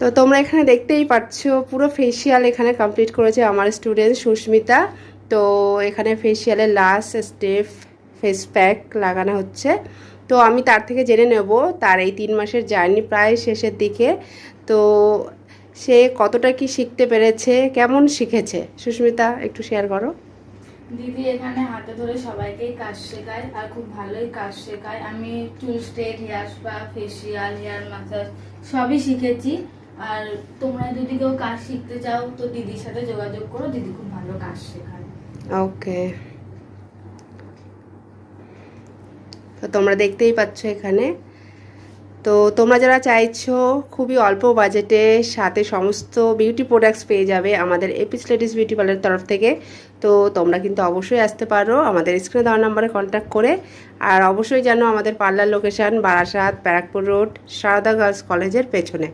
তো তোমরা এখানে দেখতেই পাচ্ছ পুরো ফেসিয়াল এখানে কমপ্লিট করেছে আমার স্টুডেন্ট সুস্মিতা। তো এখানে ফেসিয়ালের লাস্ট স্টেপ ফেস প্যাক লাগানো হচ্ছে। তো আমি তার থেকে জেনে নেব তার এই 3 মাসের জার্নি প্রায় শেষের দিকে। তো সে কতটা কি শিখতে পেরেছে, কেমন শিখেছে, সুস্মিতা একটু শেয়ার করো। দিদি এখানে হাতে ধরে সবাইকেই কাজ শেখায় আর খুব ভালোই কাজ শেখায়। আমি চুল straight, hair spa, facial, hair massage সবই শিখেছি। আর তোমরা যদি কেউ কাজ শিখতে চাও তো দিদির সাথে যোগাযোগ করো, দিদি খুব ভালো কাজ শেখায়। ওকে, তো তোমরা দেখতেই পাচ্ছ এখানে। তো তোমরা যারা চাইছো খুবই অল্প বাজেটে সাথে সমস্ত বিউটি প্রোডাক্টস পেয়ে যাবে আমাদের এপিস লেডিস বিউটি পার্লারের তরফ থেকে, তো তোমরা কিন্তু অবশ্যই আসতে পারো আমাদের স্ক্রিনে দেওয়া নাম্বারে কন্ট্যাক্ট করে। আর অবশ্যই জানো আমাদের parlour location Barasat, Barrackpore road, Sarada girls কলেজের পেছনে।